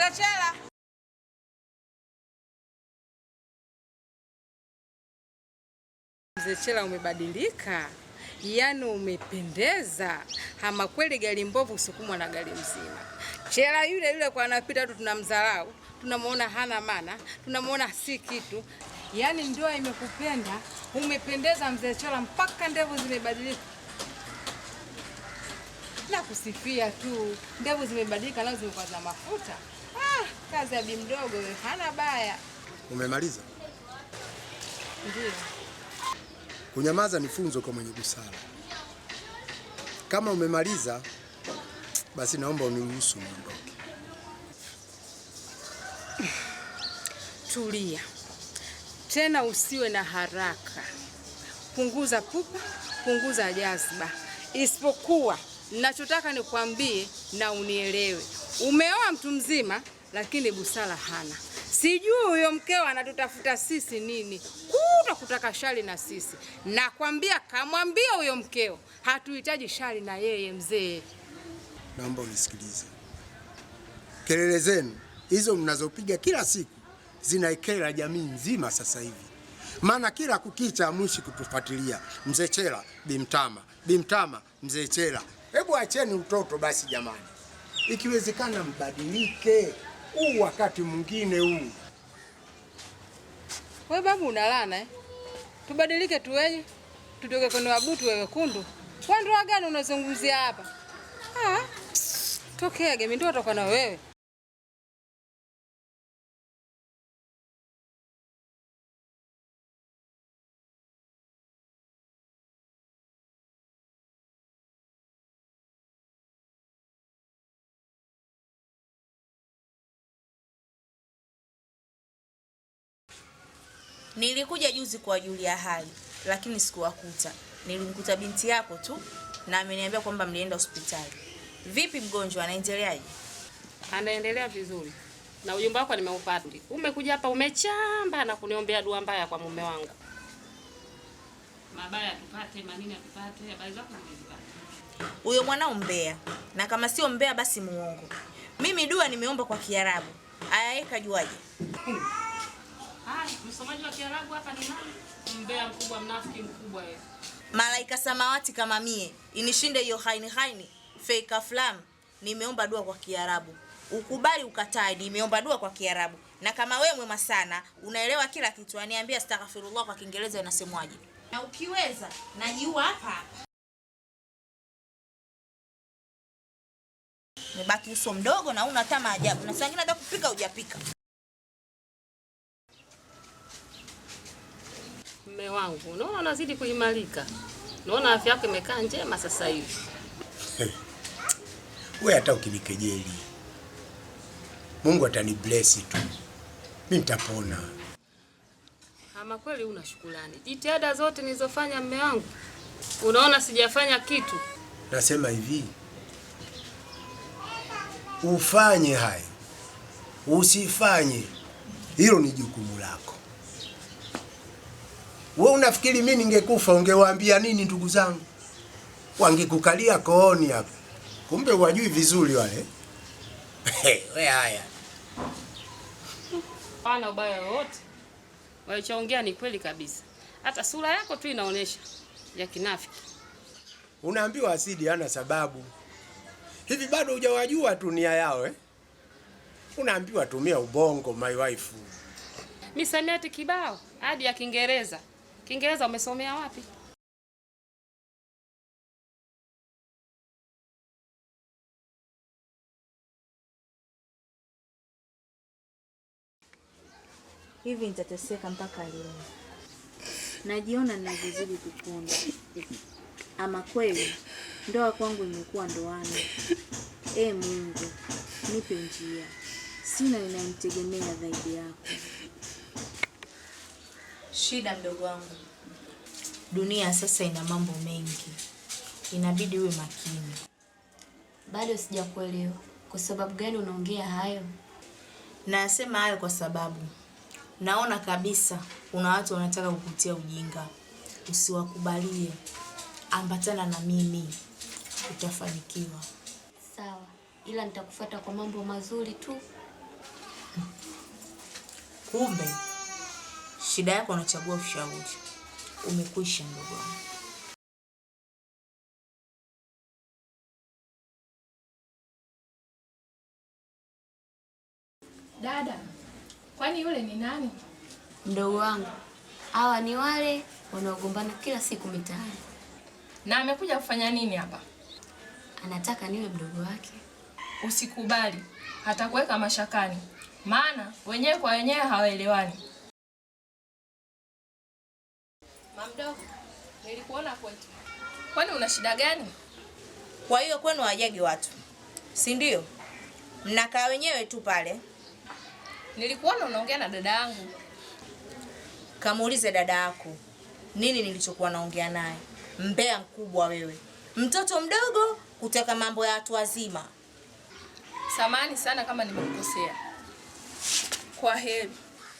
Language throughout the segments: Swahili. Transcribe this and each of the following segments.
Mzee Chela. Mzee Chela, umebadilika. Yaani umependeza. Hama kweli gari mbovu usukumwa na gari mzima. Chela yule kwa anapita tu tunamdharau. Tunamuona hana maana, tunamuona si kitu. Yaani ndoa imekupenda, umependeza Mzee Chela mpaka ndevu zimebadilika. Na kusifia tu, ndevu zimebadilika na zimekuwa za mafuta. Kazi ya bimdogo wewe, hana baya. Umemaliza? Ndio. Kunyamaza ni funzo kwa mwenye busara. Kama umemaliza, basi naomba uniruhusu niondoke. Tulia. Tena usiwe na haraka. Punguza pupa, punguza jazba. Isipokuwa ninachotaka nikwambie na unielewe. Umeoa mtu mzima lakini busara hana. Sijui huyo mkeo anatutafuta sisi nini. Kutaka shari na sisi. Nakwambia kamwambie huyo mkeo hatuhitaji shari na yeye mzee. Naomba unisikilize. Kelele zenu hizo mnazopiga kila siku zinaikera jamii nzima sasa hivi. Maana kila kukicha mwishi kutufuatilia. Mzee Chela, Bimtama, Mzee Chela. Hebu acheni utoto basi jamani. Ikiwezekana mbadilike. Huu wakati mwingine huu. Wewe babu unalana eh? Tubadilike tuweje? Tutoke kwenye wabutu wewe kundu. Wewe ndoa gani unazungumzia hapa? Tokea mimi ndio toka na wewe. Nilikuja juzi kuwajulia hali, lakini sikuwakuta. Nilimkuta binti yako tu na ameniambia kwamba mlienda hospitali. Vipi mgonjwa, anaendeleaje? Anaendelea vizuri. Na ujumbe wako nimeupata. Umekuja hapa umechamba na kuniombea dua mbaya kwa mume wangu. Mabaya tupate, manini tupate, habari zako nimezipata. Huyo mwanao mbea. Na kama sio mbea basi muongo. Mimi dua nimeomba kwa Kiarabu. Aya yeye kajuaje? Msomaji wa Kiarabu hapa ni nani? Mbea mkubwa, mnafiki mkubwa yeye. Malaika samawati kama mie, inishinde hiyo haini fake aflam. Nimeomba dua kwa Kiarabu. Ukubali ukatae, nimeomba dua kwa Kiarabu. Na kama wewe mwema sana, unaelewa kila kitu, aniambia astaghfirullah kwa Kiingereza inasemwaje. Na ukiweza, najiua hapa. Umebaki uso mdogo na una tamaa ajabu. Na saa nyingine hata kupika hujapika. Mume wangu, unaona unazidi kuimarika. Unaona afya yako imekaa njema sasa hivi. Wewe hata ukinikejeli, Mungu atanibless tu. Mimi nitapona. Ama kweli una shukrani. Jitihada zote nilizofanya mume wangu, unaona sijafanya kitu. Nasema hivi, ufanye hayo, usifanye, hilo ni jukumu lako. Wewe unafikiri mimi ningekufa ungewaambia nini ndugu zangu? Wangekukalia kooni hapa. Kumbe wajui vizuri wale. Wewe haya. Hana ubaya wote. Walichoongea ni kweli kabisa. Hata sura yako tu inaonesha ya kinafiki. Unaambiwa asidi hana sababu. Hivi bado hujawajua tu nia yao eh? Unaambiwa tumia ubongo my wife. Misamiati kibao hadi ya Kiingereza. Kiingereza umesomea wapi? Hivi nitateseka mpaka leo. Najiona ninavyozidi kukonda. Ama kweli ndoa kwangu imekuwa ndoano. Mungu, nipe njia. Sina ninayemtegemea zaidi yako. Shida mdogo wangu. Dunia sasa ina mambo mengi. Inabidi uwe makini. Bado sijakuelewa. Kwa sababu gani unaongea hayo? Nasema hayo kwa sababu naona kabisa kuna watu wanataka kukutia ujinga. Usiwakubalie. Ambatana na mimi. Utafanikiwa. Sawa. Ila nitakufuata kwa mambo mazuri tu. Kumbe shida yako unachagua ushauri. Umekwisha ndugu wangu. Dada, kwani yule ni nani? Mdogo wangu, hawa ni wale wanaogombana kila siku mitaani. Na amekuja kufanya nini hapa? Anataka niwe mdogo wake. Usikubali, hatakuweka mashakani, maana wenyewe kwa wenyewe hawaelewani. Mamdogo, nilikuona kwetu. Kwani una shida gani? Kwa hiyo kwenu hawajagi watu, si ndio? Mnakaa wenyewe tu pale. Nilikuona unaongea na dada yangu. Kamuulize dada yako nini nilichokuwa naongea naye. Mbea mkubwa wewe, mtoto mdogo kutaka mambo ya watu wazima. Samahani sana kama nimekukosea. Kwa heri.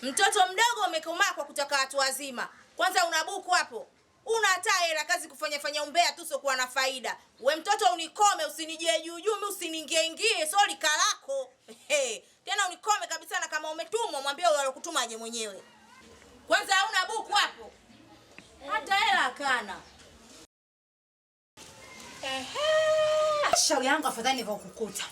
Mtoto mdogo umekomaa kwa kutaka watu wazima. Kwanza una buku hapo. Una hata hela kazi kufanya umbea tu sio kuwa na faida. We mtoto unikome, usinijie juu juu, usiniingie sori kalako. Tena unikome kabisa, na kama umetumwa mwambie yule alokutuma aje mwenyewe. Kwanza hauna buku hapo. Hata hela akana. Shauri yangu afadhali nivyokukuta.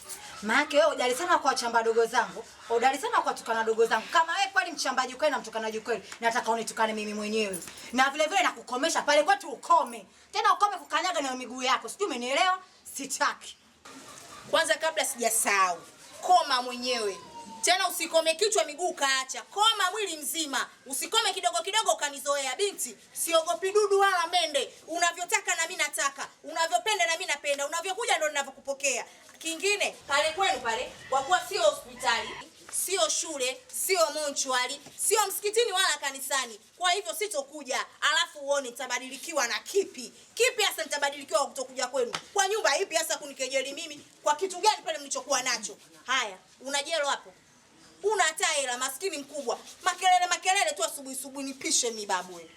Maana wewe udali sana kwa chamba dogo zangu, udali sana kwa tukana dogo zangu. Kama wewe kweli mchambaji kweli na mtukanaji kweli, nataka unitukane mimi mwenyewe. Na vile vile nakukomesha pale kwetu ukome. Tena ukome kukanyaga na miguu yako. Sijui umenielewa? Sitaki. Kwanza kabla sijasahau, koma mwenyewe. Tena usikome kichwa miguu kaacha. Koma mwili mzima. Usikome kidogo kidogo ukanizoea binti. Siogopi dudu wala mende. Unavyotaka na mimi nataka. Unavyopenda na mimi napenda. Unavyokuja ndio ninavyokupokea. Kingine pale kwenu pale, kwa kuwa sio hospitali, sio shule, sio monchwali, sio msikitini wala kanisani. Kwa hivyo sitokuja, alafu uone nitabadilikiwa na kipi? Kipi hasa nitabadilikiwa kutokuja kwenu? Kwa nyumba ipi hasa kunikejeli mimi? Kwa kitu gani pale mlichokuwa nacho? Haya, una jelo hapo? Una hata hela, maskini mkubwa. Makelele tu asubuhi nipishe mibabu wewe.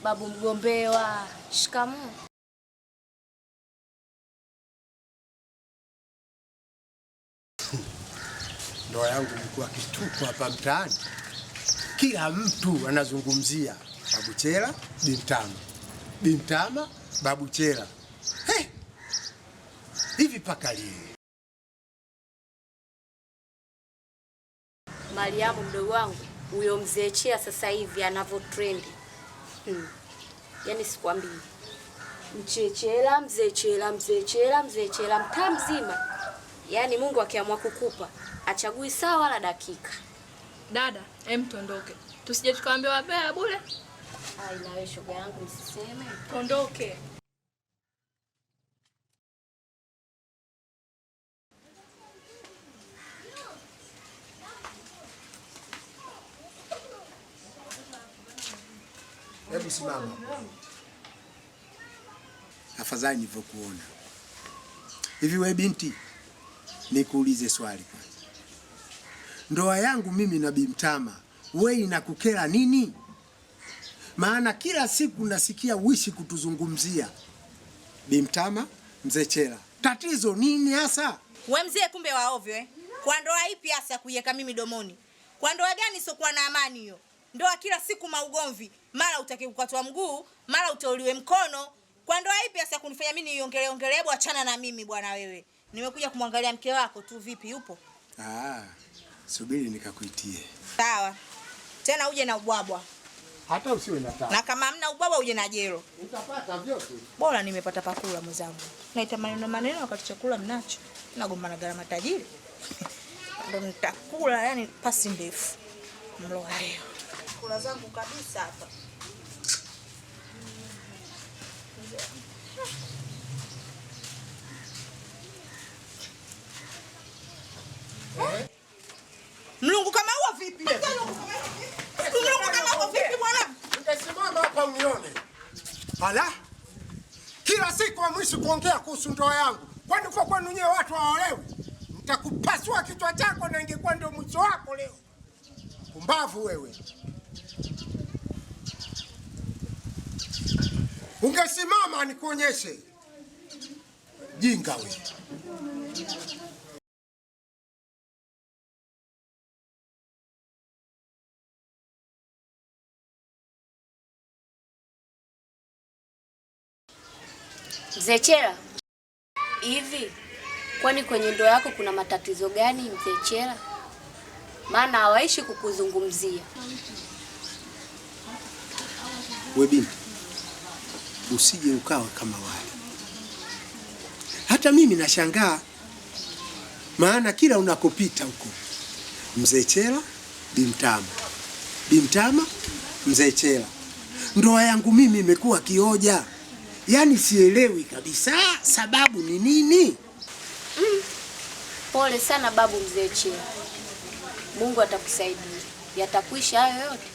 Babu Mgombewa, shikamoo. Ndoa yangu ilikuwa kituko hapa mtaani. Kila mtu anazungumzia Babu Chela, Bintama. Bintama, Babu Chela. Hivi paka lini? Mariamu mdogo wangu, huyo mzee Chela sasa hivi anavyo trendi. Yaani sikwambii. Mchechela, mzee Chela, mtaa mzima. Yaani Mungu akiamua kukupa, achagui saa wala dakika. Dada, tuondoke. Tusije tukaambia wabea bure. Ai, na wewe shoga yangu usiseme. Tuondoke. Hebu simama. Afadhali nilivyokuona. Hivi we binti, nikuulize swali kwanza. Ndoa yangu mimi na Bintama, wewe inakukera nini? Maana kila siku nasikia wishi kutuzungumzia Bintama, mzee Chela. Tatizo nini hasa? We mzee kumbe wa ovyo Kwa ndoa ipi hasa kuiweka mimi domoni? Kwa ndoa gani isokuwa na amani hiyo? Ndoa kila siku maugomvi, mara utake kukatwa mguu, mara uteuliwe mkono. Kwa ndoa ipi hasa kunifanya mimi niongelee? Hebu achana na mimi bwana wewe. Nimekuja kumwangalia mke wako tu, vipi yupo? Subiri nikakuitie. Sawa. Tena uje na ubwabwa. Hata usiwe na taa. Na kama hamna ubwabwa uje na jelo. Utapata vyote. Bora nimepata pakula mwenzangu. Naita maneno wakati chakula mnacho. Nagombana gharama tajiri. Ndio nitakula yani pasi ndefu. Mlo leo. Kula zangu kabisa hapa. Mlungu kama huo vipi? Mlungu kama huo vipi bwana? Nitasimama hapa unione. Hala? Kila siku mwishi kuongea kuhusu ndoa yangu. Kwani kwa kwenu nyewe watu hawaelewi? nitakupasua kichwa chako na ingekuwa ndio mwisho wako leo. Kumbavu wewe. Ungesimama nikuonyeshe. Jinga wewe. Mzee Chela, hivi kwani kwenye ndoa yako kuna matatizo gani Mzee Chela? Maana hawaishi kukuzungumzia. We binti, usije ukawa kama wale. Hata mimi nashangaa, maana kila unakopita huko Mzee Chela, Bimtama, Bimtama, Mzee Chela. Ndoa yangu mimi imekuwa kioja. Yaani sielewi kabisa sababu ni nini? Pole sana babu Mzee Chela. Mungu atakusaidia. Yatakwisha hayo yote.